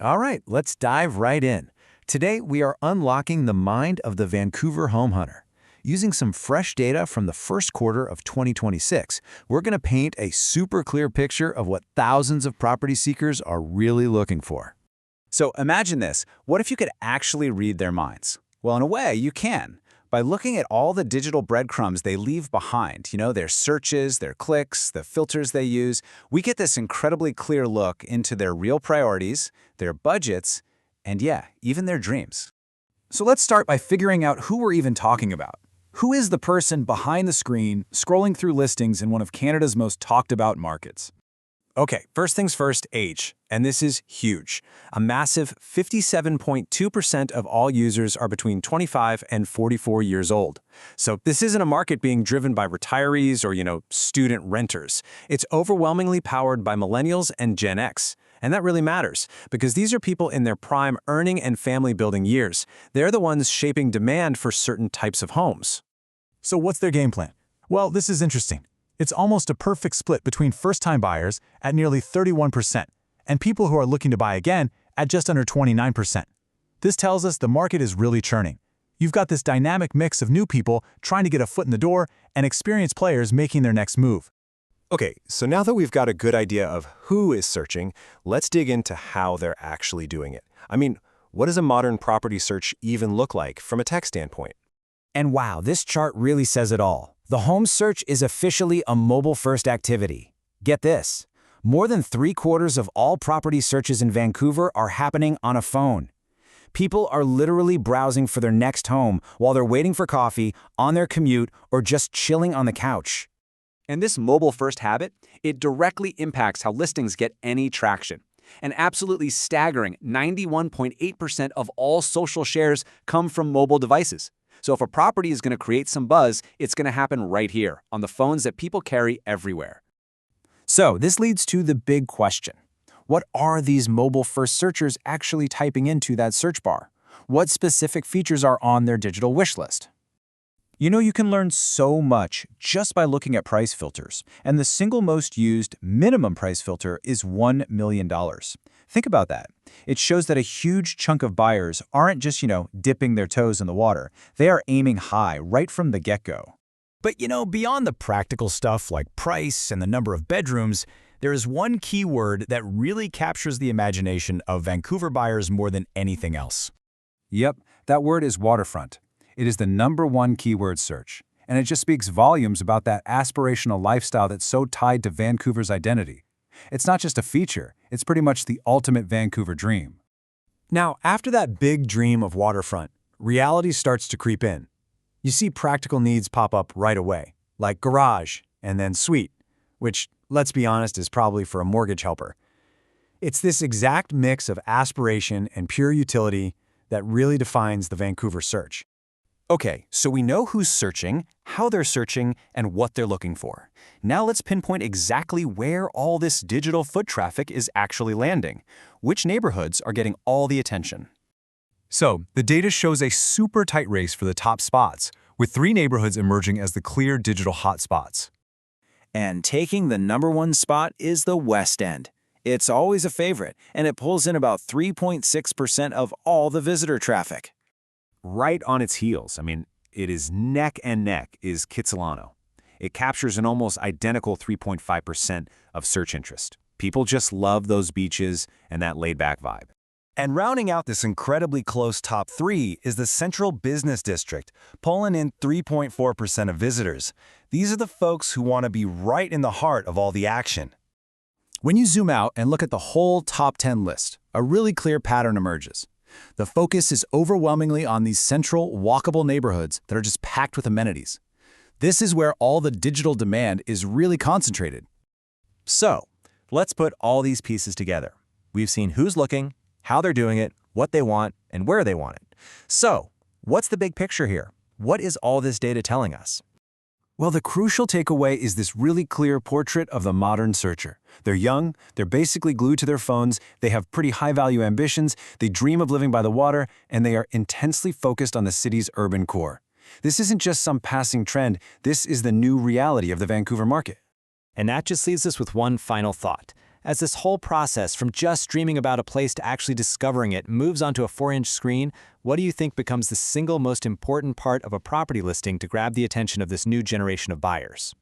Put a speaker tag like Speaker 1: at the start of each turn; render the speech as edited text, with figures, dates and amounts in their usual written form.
Speaker 1: All right, let's dive right in. Today, we are unlocking the mind of the Vancouver home hunter. Using some fresh data from the first quarter of 2026, we're going to paint a super clear picture of what thousands of property seekers are really looking for.
Speaker 2: So imagine this. What if you could actually read their minds? Well, in a way, you can. By looking at all the digital breadcrumbs they leave behind, their searches, their clicks, the filters they use, we get this incredibly clear look into their real priorities, their budgets, and yeah, even their dreams. So let's start by figuring out who we're even talking about. Who is the person behind the screen scrolling through listings in one of Canada's most talked about markets? Okay, first things first, age. And this is huge. A massive 57.2% of all users are between 25 and 44 years old. So this isn't a market being driven by retirees or, student renters. It's overwhelmingly powered by millennials and Gen X. And that really matters, because these are people in their prime earning and family-building years. They're the ones shaping demand for certain types of homes.
Speaker 3: So what's their game plan? Well, this is interesting. It's almost a perfect split between first-time buyers at nearly 31% and people who are looking to buy again at just under 29%. This tells us the market is really churning. You've got this dynamic mix of new people trying to get a foot in the door and experienced players making their next move.
Speaker 4: Okay, so now that we've got a good idea of who is searching, let's dig into how they're actually doing it. I mean, what does a modern property search even look like from a tech standpoint?
Speaker 2: And wow, this chart really says it all. The home search is officially a mobile-first activity. Get this. More than 3/4 of all property searches in Vancouver are happening on a phone. People are literally browsing for their next home while they're waiting for coffee, on their commute, or just chilling on the couch. And this mobile-first habit, it directly impacts how listings get any traction. An absolutely staggering 91.8% of all social shares come from mobile devices. So if a property is going to create some buzz, it's going to happen right here, on the phones that people carry everywhere. So this leads to the big question. What are these mobile-first searchers actually typing into that search bar? What specific features are on their digital wish list? You can learn so much just by looking at price filters, and the single most used minimum price filter is $1 million. Think about that. It shows that a huge chunk of buyers aren't just, dipping their toes in the water. They are aiming high right from the get-go. But, beyond the practical stuff like price and the number of bedrooms, there is one key word that really captures the imagination of Vancouver buyers more than anything else.
Speaker 1: Yep, that word is waterfront. It is the #1 keyword search, and it just speaks volumes about that aspirational lifestyle that's so tied to Vancouver's identity. It's not just a feature, it's pretty much the ultimate Vancouver dream.
Speaker 3: Now, after that big dream of waterfront, reality starts to creep in. You see practical needs pop up right away, like garage and then suite, which, let's be honest, is probably for a mortgage helper. It's this exact mix of aspiration and pure utility that really defines the Vancouver search.
Speaker 2: Okay, so we know who's searching, how they're searching, and what they're looking for. Now let's pinpoint exactly where all this digital foot traffic is actually landing. Which neighborhoods are getting all the attention?
Speaker 3: So, the data shows a super tight race for the top spots, with 3 neighborhoods emerging as the clear digital hotspots.
Speaker 2: And taking the #1 spot is the West End. It's always a favorite, and it pulls in about 3.6% of all the visitor traffic.
Speaker 4: Right on its heels, it is neck and neck, is Kitsilano. It captures an almost identical 3.5% of search interest. People just love those beaches and that laid-back vibe.
Speaker 3: And rounding out this incredibly close top 3 is the Central Business District, pulling in 3.4% of visitors. These are the folks who want to be right in the heart of all the action.
Speaker 2: When you zoom out and look at the whole top 10 list, a really clear pattern emerges. The focus is overwhelmingly on these central, walkable neighborhoods that are just packed with amenities. This is where all the digital demand is really concentrated. So, let's put all these pieces together. We've seen who's looking, how they're doing it, what they want, and where they want it. So, what's the big picture here? What is all this data telling us? Well, the crucial takeaway is this really clear portrait of the modern searcher. They're young, they're basically glued to their phones, they have pretty high-value ambitions, they dream of living by the water, and they are intensely focused on the city's urban core. This isn't just some passing trend, this is the new reality of the Vancouver market.
Speaker 5: And that just leaves us with one final thought. As this whole process, from just dreaming about a place to actually discovering it, moves onto a 4-inch screen, what do you think becomes the single most important part of a property listing to grab the attention of this new generation of buyers?